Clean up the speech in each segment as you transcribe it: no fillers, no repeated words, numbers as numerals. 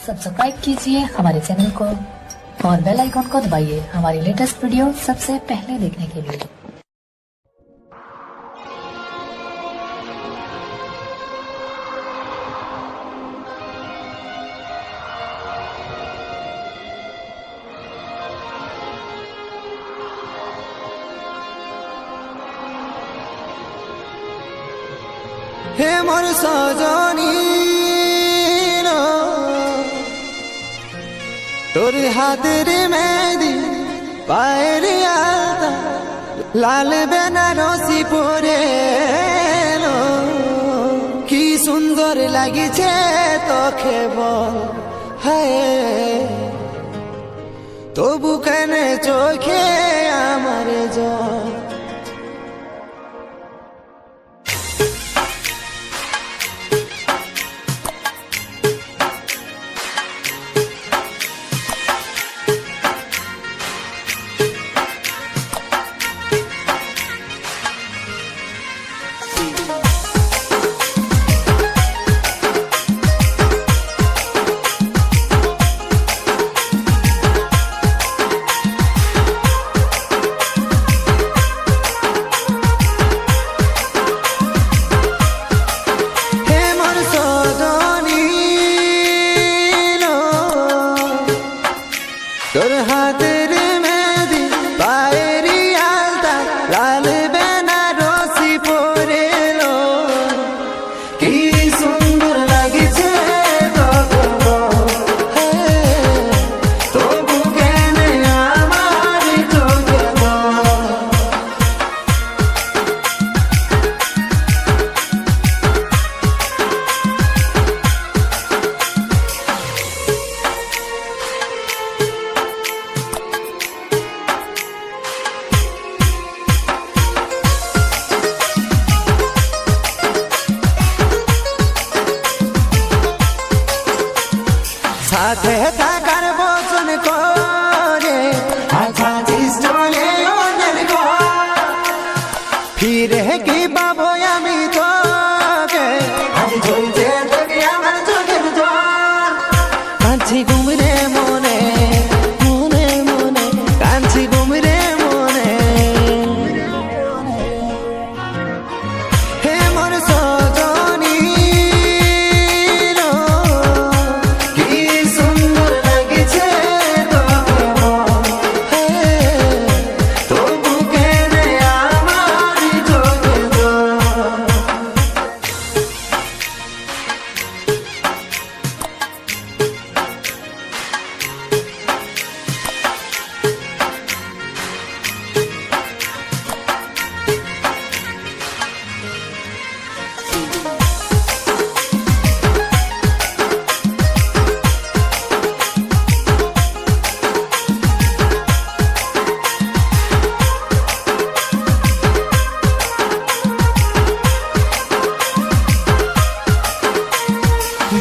Subscribe कीजिए हमारे channel को और बेल आइकॉन को दबाइए हमारी लेटेस्ट वीडियो सबसे पहले देखने के लिए। হে মোর সজনী তোর হাতের মেহেদি পায়ের আলতা লাল বেনারসি পরে এলো কি সুন্দর লাগিছে তোকে বল হায় তবু কেন চোখে আমার জল তোর হাতের মেহেদি পায়ের আলতা লাল বেনারসি পরে এলো কি সুন্দর লাগছে তোকে তবু কেন আমার চোখে সাথে থাকার বচন করে চলে অন্যের ফিরে কি পাবো আমি তোকে আজ ঝুলছে তোকে আমার চোখের জল কাঁদছি ঘুমরে মনে মনে মনে কাঁদছি ঘুমরে মনে হে মোর সজনী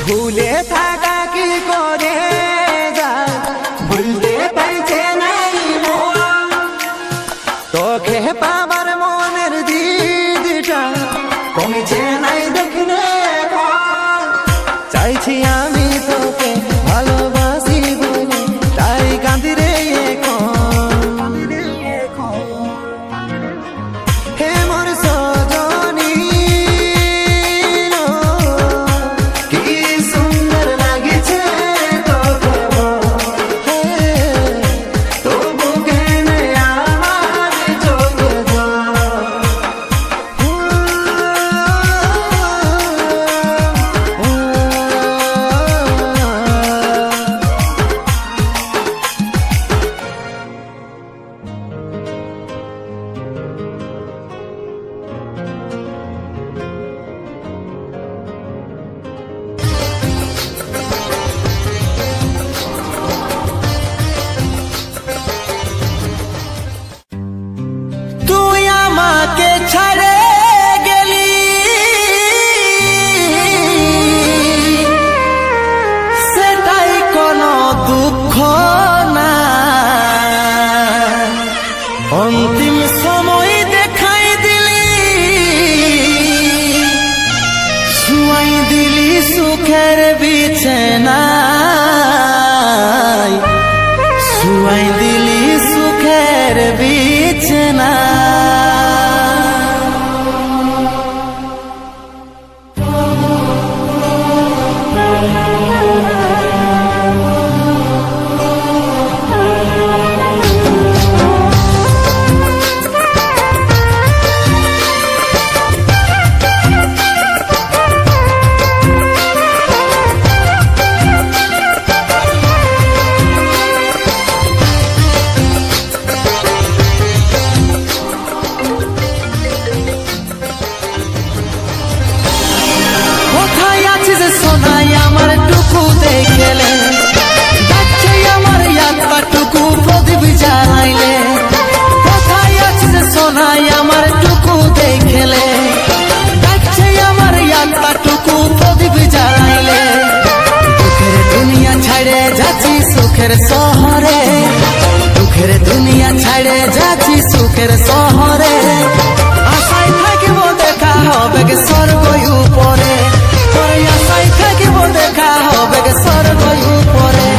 ভুলে থাকা কি করে যায় ভুলতে পারছে নাই তোকে পাবার মনের দিদিটা কমেছে নাই দেখলে চাইছি আমি তোকে ভালোবাসি বলে তাই কাঁদি রে এখন হে মোর সজনী ছাড়ে গেলি সেটাই কোনো দুঃখ না অন্তিম সময় দেখাই দিলি শুয়াই দিলি সুখের বিছানা সুখের শহরে, দুঃখের দুনিয়া ছাড়ে যাচ্ছি সুখের শহরে। আশায় থাকিব দেখা হবে গে স্বর্গ উপরে, তোর আশায় থাকিব দেখা হবে গে স্বর্গ উপরে।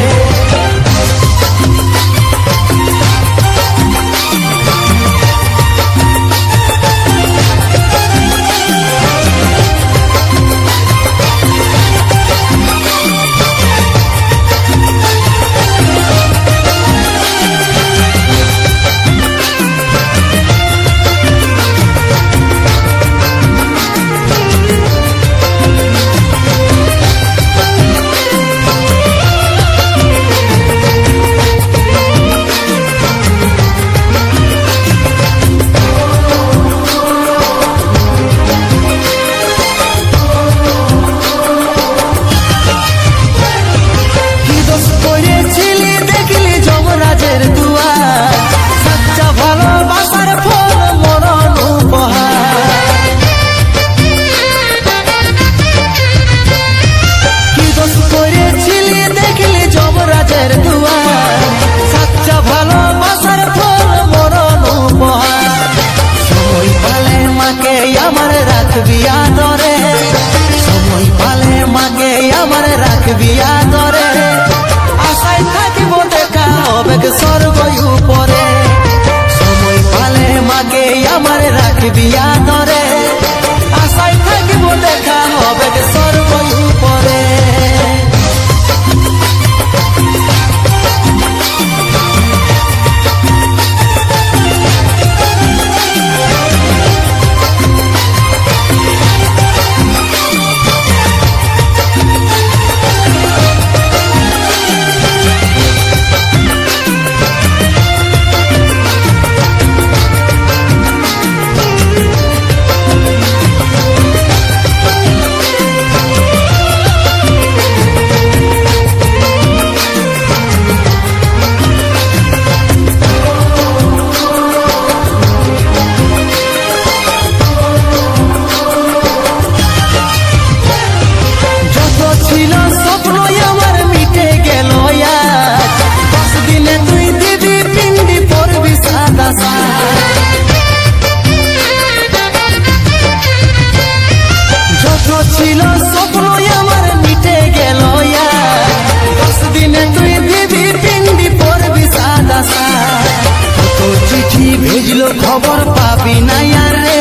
খবর পাবি নাই রে,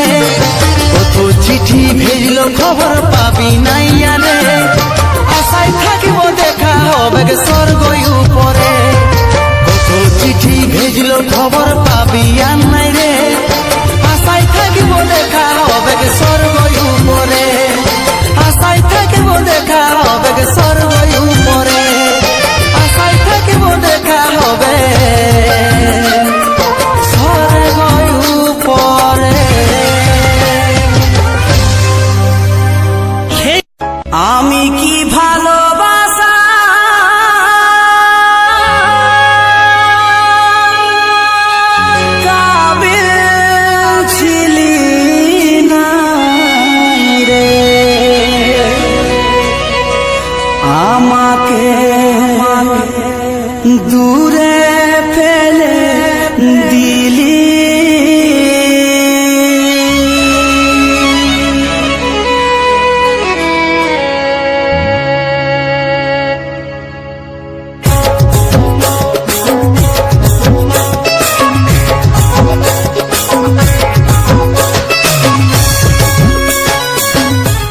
কত চিঠি ভেজলো খবর পাবি নাই রে। আশায় থাকিব দেখা হবে গে স্বর্গ উপরে, কত চিঠি ভেজলো খবর পাবি আর নাই রে। আশায় থাকিব দেখা হবে গে স্বর্গ উপরে, আশায় থাকিব দেখা হবে গে স্বর্গ উপরে, আশায় থাকিব দেখা হবে আমি কি ভালোবাসা কাবিল ছিলি না রে, আমাকে দূরে ফেলে দিলি।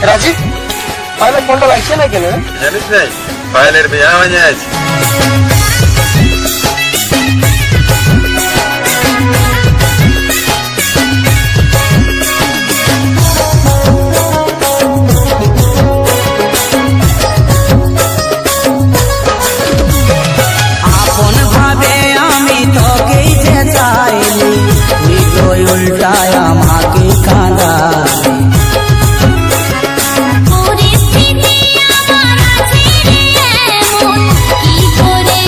রাজীব, পায়েলের ফোনটা লাগছে না কেন? জানিস নাই পায়েলের বিয়া হয়ে আছে। আপন ভাবে আমি তোকেই যে চাইলি, উল্টায় আমাকে কাঁদালি। পরিস্থিতি আমার আছে রে এমন, কি করে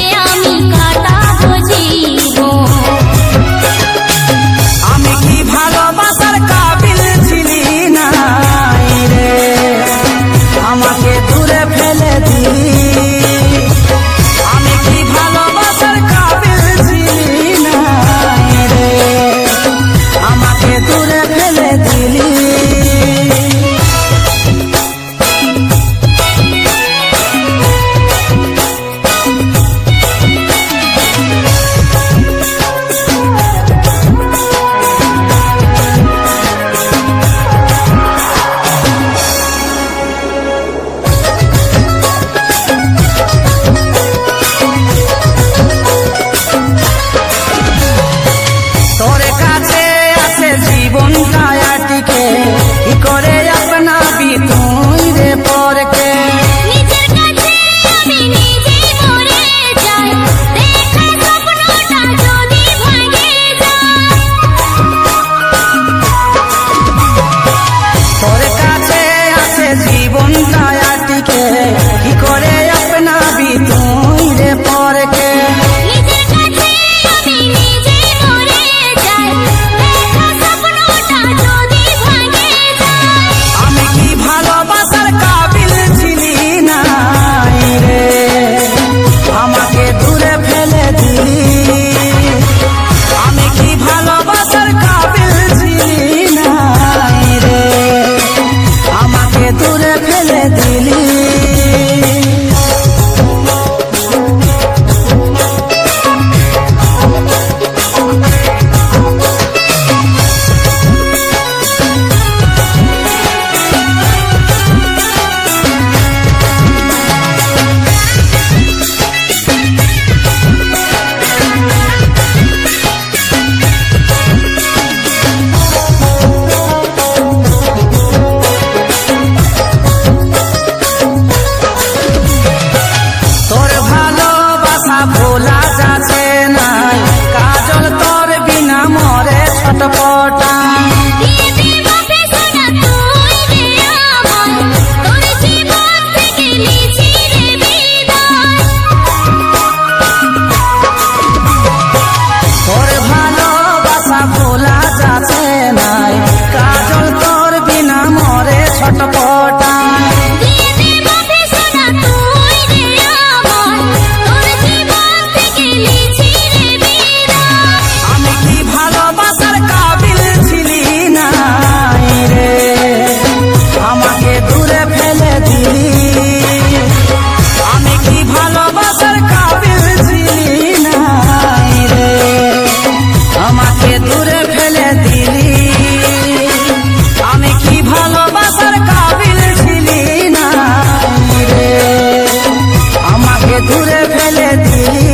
আমাকে দূরে ফেলে দিলি,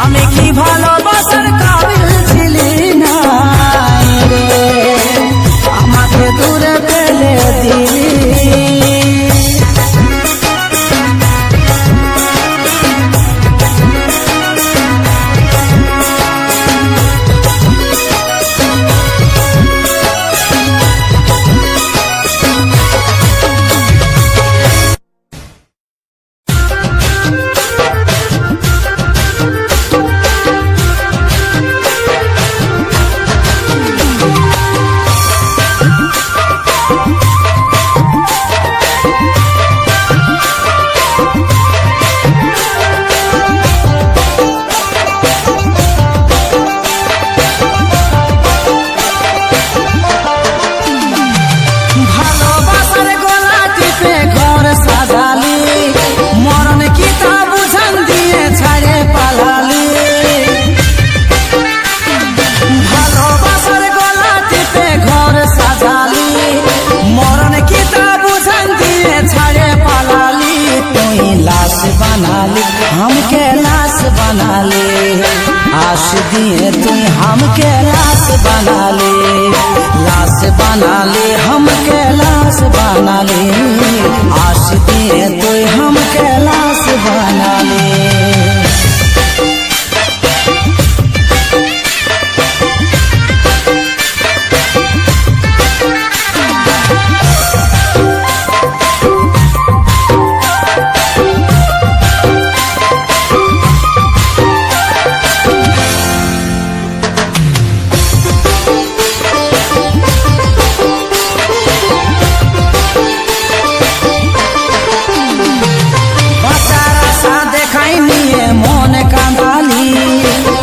আমি কি ভালোবাসার কাবিল ছিলি না রে, আমাকে দূরে ফেলে দিলি। हमके लाश बना ले, आश दिए तुम हमके लाश बना ले, लाश बना ले हमके लाश बना ले, आश दिए तुम हमके लाश बना ले।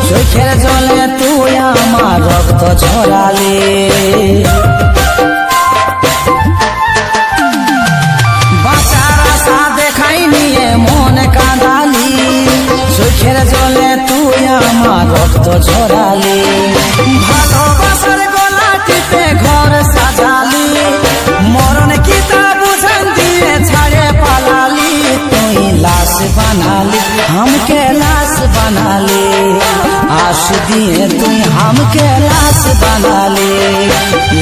চোখের জলে তুই আমার রক্ত ঝরালে, বাঁচার আশা দেখাই নিয়ে মন কাঁদালি, চোখের জলে তুই আমার রক্ত ঝরালে, ভালোবাসার গলা টিপে ঘর সাজালি, মরণ কি তা বুঝান দিয়ে ছাড়ে পালালি, তুই লাশ বানালি हमके लाश बना ले, आश दिए तुम हमके लाश बना ले,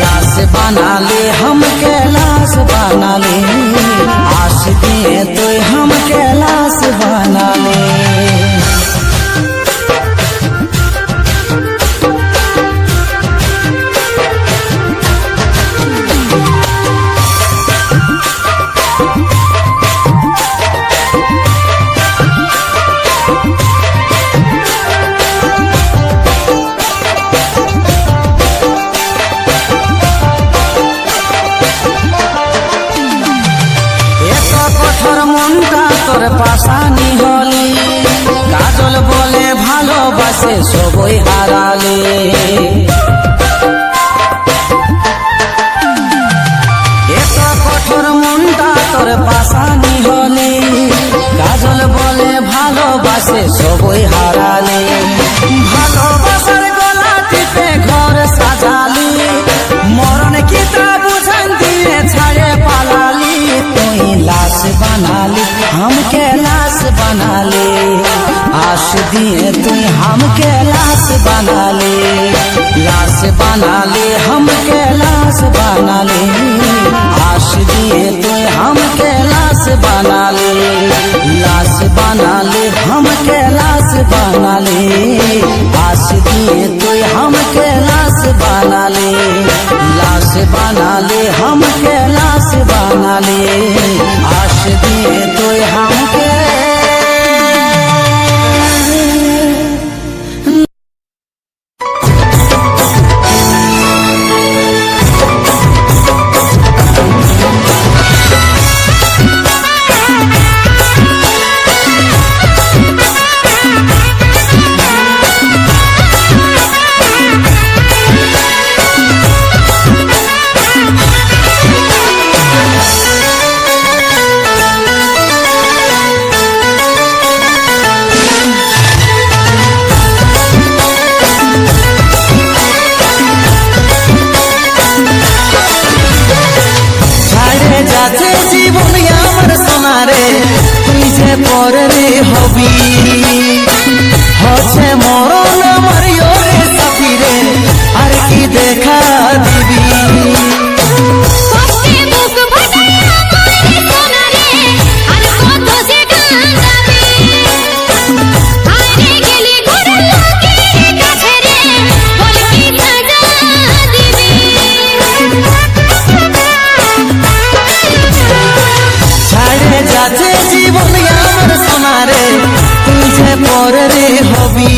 लाश बना ले हमके लाश बना ले, आश दिए तुम हमके लाश बना ले। তোর পাশানি হলি, কাজল বলে ভালোবাসে সবই হারালে, এত কঠোর মনটা তোর পাশানি হলি, কাজল বলে ভালোবাসে সবই হারালে, ভালোবাসার গলা টিপে ঘর সাজালি, মরণ কি তা বুঝান দিয়ে ছাড়ে পালালি, তুই লাশ বানালি हमके लाश बना ले, आश दिए तुम हमके लाश बना ले, लाश बना ले हमके लाश बना ले, आश दिए तुम हमके लाश बना ले, लाश बना ले हमके लाश बना ले, आश दिए तुम हमके लाश बना ले, लाश बना ले हमके लाश बना ले, आश दिए तुम हमके পরে হবি হচ্ছে মরণ আমার রে সাথী রে আর কি দেখা দিবি কষ্টে বুক ফাটাইয়া আমার সোনা রে আর কত যে কাঁদাবি হারিয়ে গেলি ঘরের লোকের কাছে রে বল কি সাজা দিবি ছাড়ে যাচ্ছে জীবন আমার সোনা রে তুই যে পরে হবি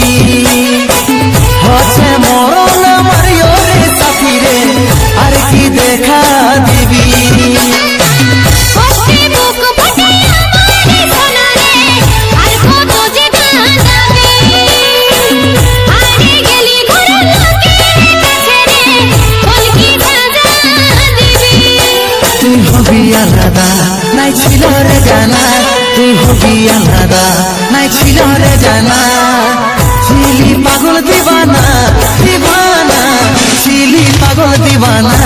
হচ্ছে মরণ আমার রে সাথী রে আর কি দেখা দিবি কষ্টে বুক ফাটাইয়া আমার সোনা রে আর কত যে কাঁদাবি হারিয়ে গেলি ঘরের লোকের কাছে রে বল কি সাজা দিবি তুই হবি আলাদা নাই ছিল রে জানা তুই হবি আলাদা নাই ছিল রে জানা ছিলি পাগল দিবানা দিবানা ছিলি পাগল দিবানা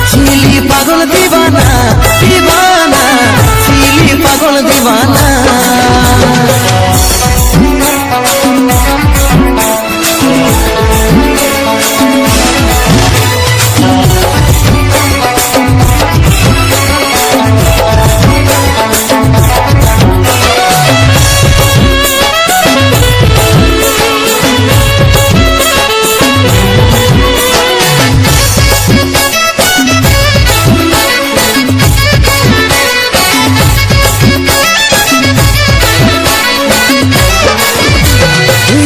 ছিলি পাগল দিবানা দিবানা ছিলি পাগল দিবানা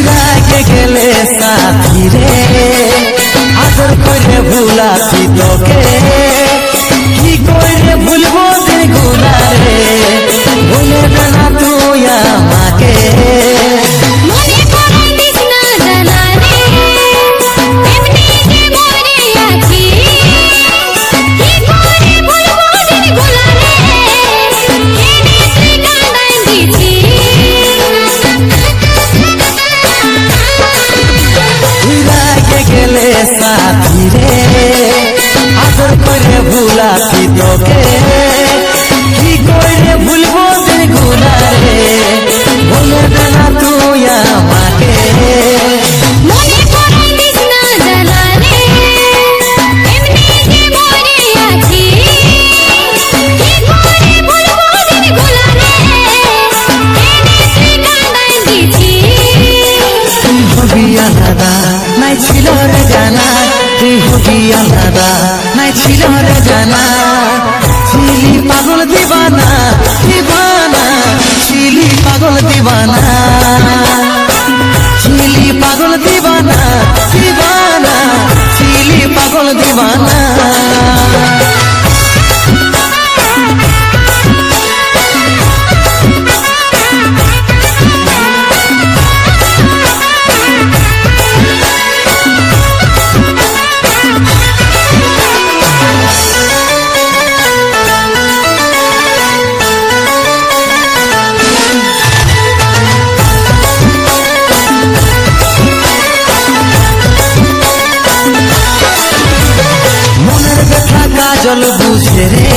রাগে গেলে সাথী রে আদর করে ভুলাছি তোকে কি করে ভুলবো দিন গুলা রে ভুলে না তুই আমাকে মনে করাই দিস না জানা রে এমনি যে মরে আছি কি করে ভুলবো দিন গুলা রে কেনে তুই কাঁদাই দিছি রাগে গেলে সাথী রে আদর করে ভুলাছি তোকে কি করে ভুলবো দিন গুলা রে ভুলে না তুই আমাকে মনে করাই দিস না জানা রে এমনি যে মরে আছি কি করে ভুলবো দিন গুলা রে কেনে তুই কাঁদাই দিছি তুই হবি আলাদা নাই ছিল রে জানা তুই হবি আলাদা নাই ছিল রে জানা ছিলি পাগল দিবানা দিবানা ছিলি পাগল দিবানা ছিলি পাগল দিবানা দিবানা ছিলি পাগল দিবানা মনের ব্যথা কাজল বুঝে রে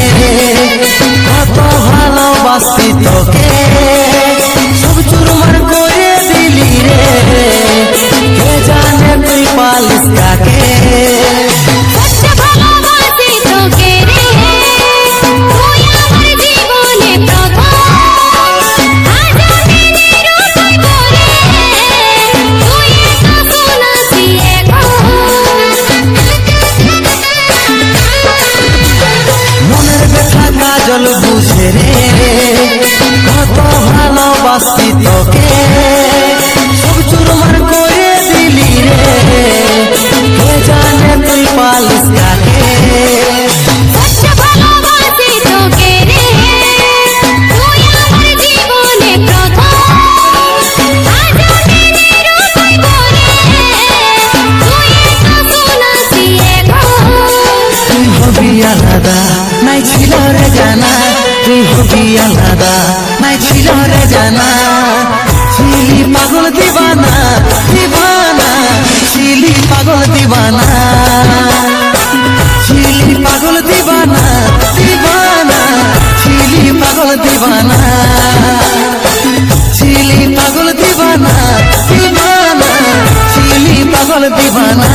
কত ভালোবাসি তোকে সব চুরমার করে দিলি রে কে জানে তুই পালিস কাকে কষ্ট ভালোবাসি তোকে রে তুই আমার জীবনে প্রথম আজ আমি নিরুপায় বলে তুই একা শোনাছি মনের ব্যথা কাজল বুঝে রে কত ভালোবাসি তোকে সব চুরমার করে দিলি রে কে জানে তুই পালিস কাকে কষ্ট ভালোবাসি তোকে রে তুই আমার জীবনে প্রথম আজ আমি নিরুপায় বলে তুই একা শোনাছি তুই হবি আলাদা নাই ছিল রে জানা তুই হবি আলাদা নাই ছিল রে জানা ছিলি পাগল দিবানা দিবানা ছিলি পাগল দিবানা ছিলি পাগল দিবানা দিবানা ছিলি পাগল দিবানা ছিলি পাগল দিবানা দিবানা ছিলি পাগল দিবানা